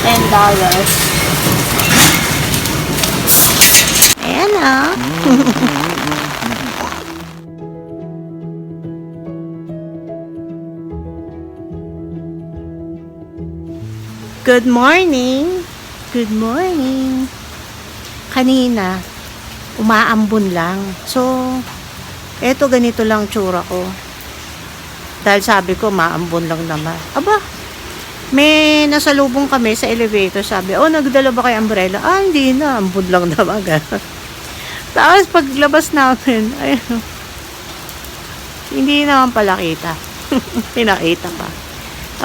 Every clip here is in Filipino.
$10. Ayan ah. Good morning. Good morning. Kanina, umaambon lang. So, eto ganito lang tsura ko. Dahil sabi ko, maambon lang naman. Aba, may nasalubong kami sa elevator. Sabi, oh, nagdala ba kayo umbrella? Ah, hindi na. Ambon lang naman. Tapos, paglabas namin, ay, hindi naman pala kita. Pinakita pa.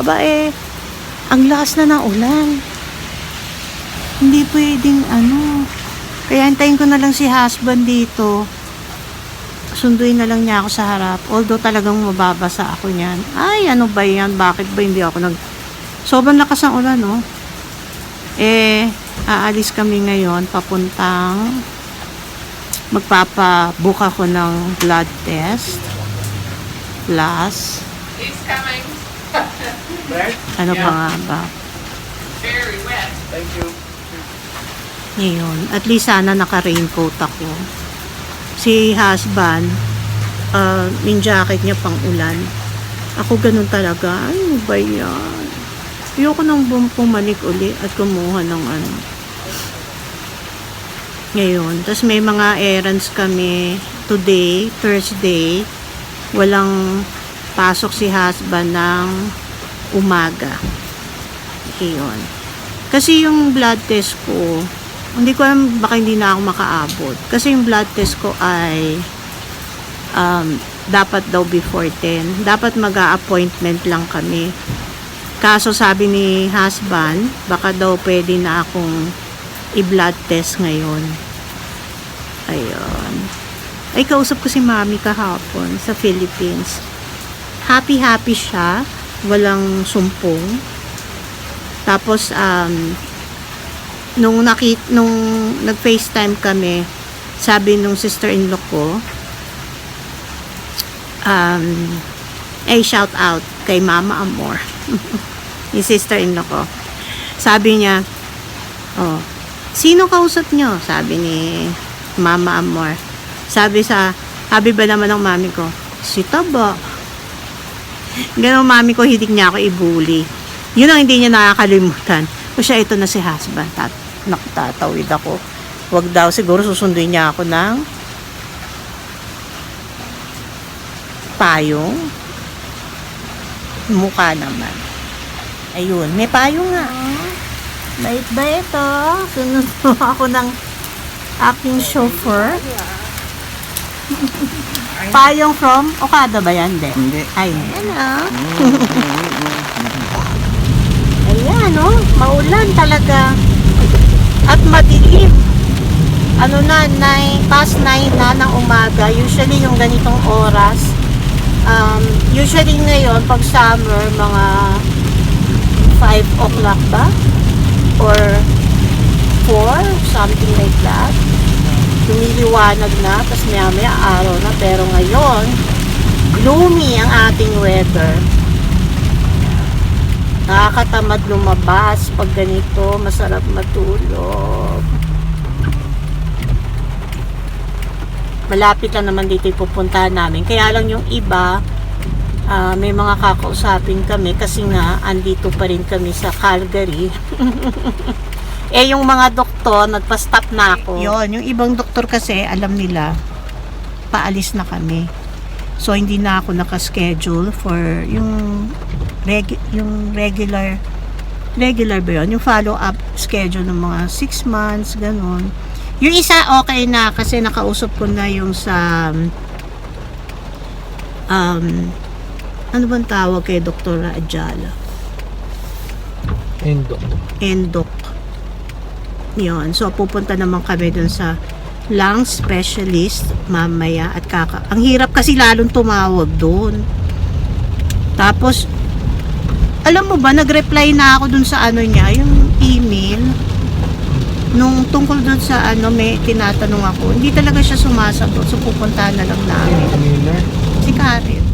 Aba, ang lakas na ng ulan. Hindi pwedeng, kaya antayin ko na lang si husband dito. Sunduin na lang niya ako sa harap. Although talagang mababasa ako niyan. Ay, ano ba yan? Bakit ba hindi ako sobrang lakas ng ulan, no? Aalis kami ngayon papuntang magpapabook ako ng blood test. Plus, It's coming. ano pa nga ba? Very wet. Thank you. Ngayon, at least sana naka-raincoat ako. Si husband, yung jacket niya pang ulan. Ako ganun talaga. Ay, ano ba yan? Ayoko nang pumanik uli at kumuha ng Ngayon, tas may mga errands kami today, Thursday. Walang pasok si husband ng umaga. Ngayon. Kasi yung blood test ko, hindi ko alam, baka hindi na ako makaabot. Kasi yung blood test ko ay dapat daw before 10. Dapat mag-a-appointment lang kami. Kaso sabi ni husband, baka daw pwede na akong i-blood test ngayon. Ayun. Ay, kausap ko si mami kahapon sa Philippines. Happy siya. Walang sumpong. Tapos, nung nag-FaceTime kami, sabi nung sister-in-law ko, shout out kay Mama Amor. Yung sister-in-law ko. Sabi niya, oh, sino kausap nyo? Sabi ni Mama Amor. Sabi ba naman ng mami ko, si Taba. Ganun mami ko, hilig niya ako i-bully. Yun ang hindi niya nakakalimutan. O siya, ito na si husband. Tatawid ako. Wag daw, siguro susunduin niya ako ng payong. Mukha naman. Ayun, may payong nga. Bait ba ito? Sunod ako ng aking chauffeur. Payong from Okada ba yan? Hindi. Ayan, Ayan, maulan talaga. At madilim. Past 9 na ng umaga. Usually, yung ganitong oras. Usually ngayon, pag summer, mga 5 o'clock ba? Or 4, something like that. Lumiliwanag na, tapos maya araw na. Pero ngayon, gloomy ang ating weather. Nakakatamad lumabas pag ganito, masarap matulog. Malapit lang naman dito pupuntahan namin. Kaya lang yung iba, may mga kakausapin kami kasi nga andito pa rin kami sa Calgary. Yung mga doktor, nagpa-stop na ako. Yun, yung ibang doktor kasi, alam nila, paalis na kami. So, hindi na ako nakaschedule for yung regular ba yun? Yung follow-up schedule ng mga 6 months, ganun. Yung isa, okay na, kasi nakausap ko na yung sa, ano bang tawag kay Dr. Ajala? Endok. Yun. So, pupunta naman kami dun sa lung specialist mamaya at ang hirap kasi lalong tumawag dun. Tapos, alam mo ba, nag-reply na ako dun sa niya, yung email. Nung tungkol dun sa may tinatanong ako, hindi talaga siya sumasagot. So, pupuntahan na lang namin. Si Karen.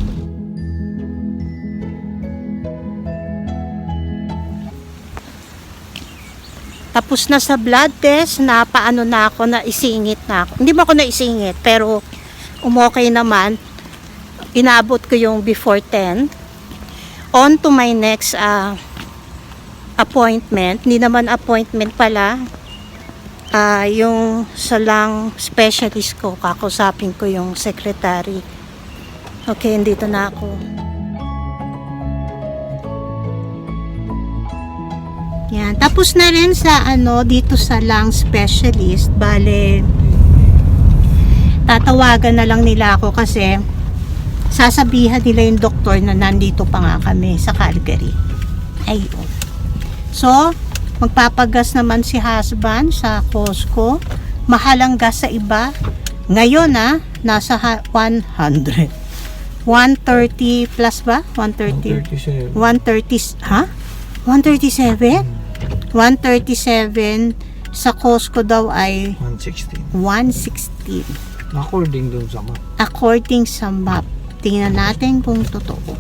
Tapos na sa blood test, napaano na ako, na isingit na ako. Hindi mo ako naisingit, pero umokay naman. Inaabot ko yung before 10. On to my next appointment. Hindi naman appointment pala. Yung sa lung specialist ko, kakausapin ko yung secretary. Okay, dito na ako. Yan. Tapos na rin sa dito sa lung specialist. Bale, tatawagan na lang nila ako kasi sasabihan nila yung doktor na nandito pa nga kami sa Calgary. Ayun. So, magpapagas naman si husband sa Costco. Mahal ang gas sa iba. Ngayon nasa 100. 130 plus ba? 130. 130, ha? 137? 137 sa Costco daw ay 116. 116. According dun sa map. According sa map. Tingnan natin kung totoo.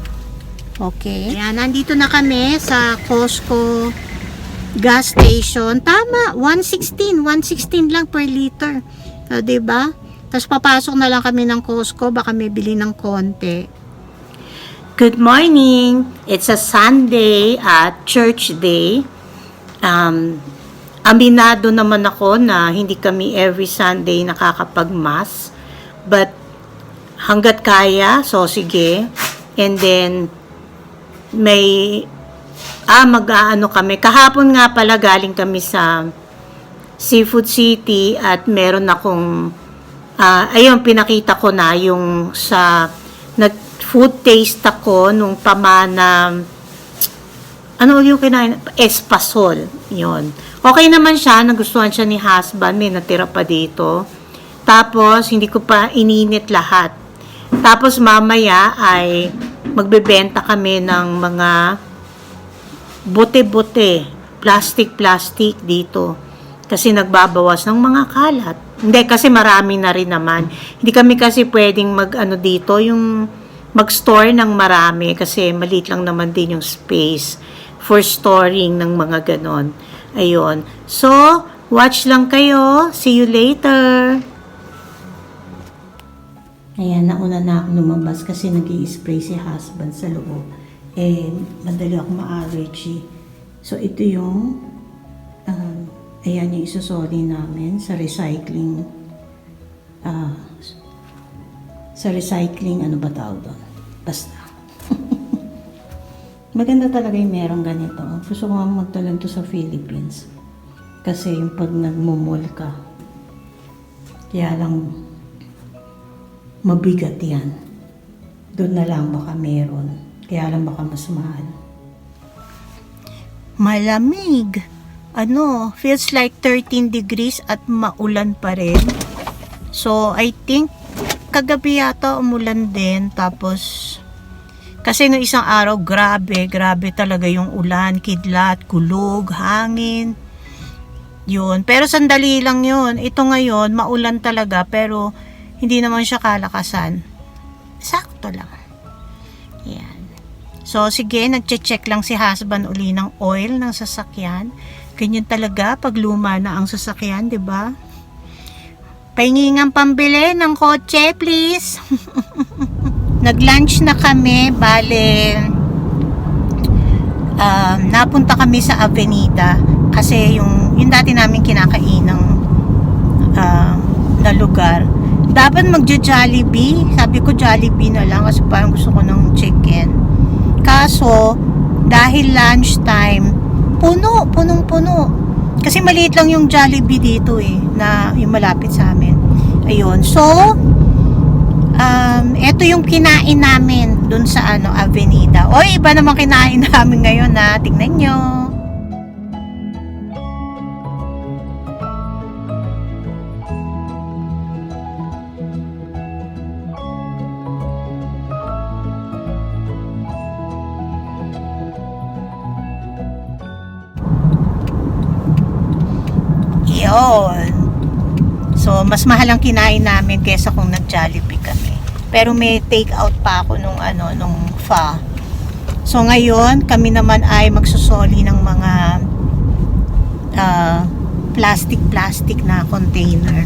Okay. Ayan, nandito na kami sa Costco gas station. Tama, 116. 116 lang per liter. So, diba? Tapos papasok na lang kami ng Costco. Baka may bili ng konti. Good morning! It's a Sunday at church day. Aminado naman ako na hindi kami every Sunday nakakapag-mass. But hanggat kaya, so sige. And then, may mag-aano kami. Kahapon nga pala galing kami sa Seafood City at meron akong ayun, pinakita ko na yung sa nag-food taste ako nung pamana ano yung kinain? Espasol. Yun. Okay naman siya. Nagustuhan siya ni husband. May natira pa dito. Tapos, hindi ko pa ininit lahat. Tapos, mamaya ay magbebenta kami ng mga bote-bote. Plastic dito. Kasi nagbabawas ng mga kalat. Hindi, kasi marami na rin naman. Hindi kami kasi pwedeng dito, yung mag-store ng marami. Kasi maliit lang naman din yung space for storing ng mga ganon. Ayun. So, watch lang kayo. See you later. Ayan, nauna na ako lumabas kasi nag-i-spray si husband sa loob. Madali ako ma-allergy. So, ito yung ayan yung isusoli namin sa recycling ano ba tawag doon? Basta. Maganda talaga yung merong ganito. Gusto ko nga magtalan to sa Philippines. Kasi yung pag nagmumol ka, kaya lang mabigat yan. Doon na lang baka meron. Kaya lang baka mas mahal. Malamig. Feels like 13 degrees at maulan pa rin. So, I think kagabi yata umulan din. Tapos, kasi no isang araw, grabe talaga yung ulan, kidlat, kulog, hangin. Yun. Pero sandali lang yun. Ito ngayon, maulan talaga, pero hindi naman siya kalakasan. Sakto lang. Yan. So, sige, nagche-check lang si husband uli ng oil ng sasakyan. Ganyan talaga pag luma na ang sasakyan, di ba? Pahingingang pambili ng kotse, please. Nag-lunch na kami, bale, napunta kami sa Avenida kasi yung dati namin kinakainang na lugar. Dapat magja-Jollibee. Sabi ko Jollibee na lang kasi parang gusto ko ng chicken. Kaso, dahil lunchtime, punong-puno. Kasi maliit lang yung Jollibee dito na yung malapit sa amin. Ayun. So, ito yung kinain namin dun sa Avenida. O, iba naman kinain namin ngayon na. Tingnan nyo. Yun. So, mas mahal ang kinain namin kaysa kung nag-Jollibee kami. Pero may take out pa ako nung pho. So, ngayon, kami naman ay magsusoli ng mga plastic na container.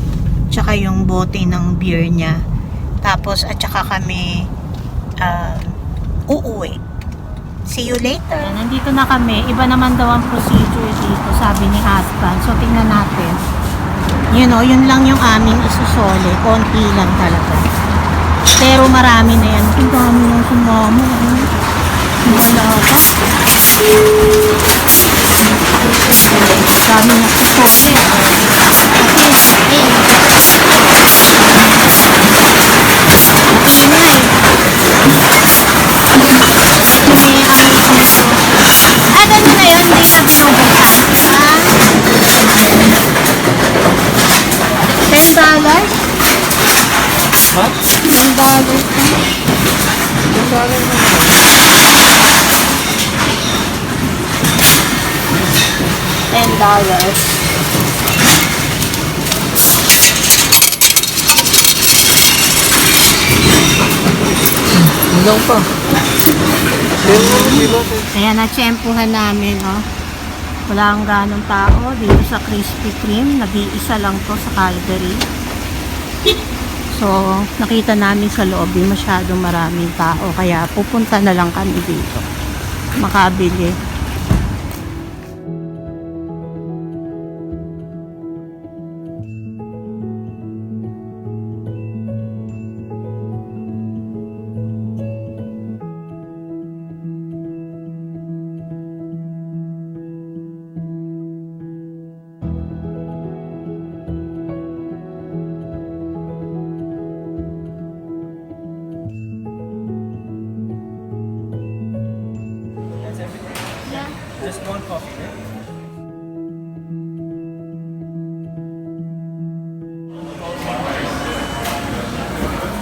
Tsaka yung bote ng beer niya. Tapos, at saka kami uuwi. See you later. Nandito na kami. Iba naman daw ang procedure dito, sabi ni husband. So, tingnan natin. You know, yun lang yung aming isusole. Konti lang talaga. Pero marami na yan. Ang dami ng sumamo. Wala ka. Dami na susole. Ano na yun? Hindi na binubuksan. $10? Ha? $10. Hanggang pa. Ayan, na-tsempuhan namin, oh. Wala ang ganong tao dito sa Krispy Kreme. Nag-iisa lang to sa Calgary. So, nakita namin sa loob, di masyadong maraming tao. Kaya pupunta na lang kami dito. Makabili. Just one coffee, right?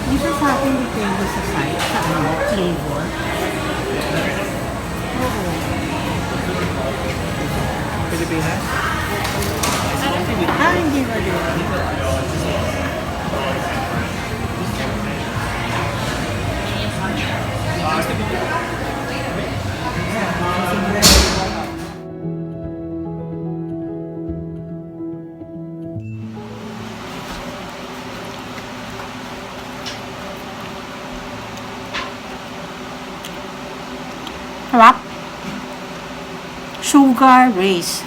Dito sa atin depende sa size, sa ano, flavor. Oo. Pilipinas? Hindi ba din? Sarap. Sugar race.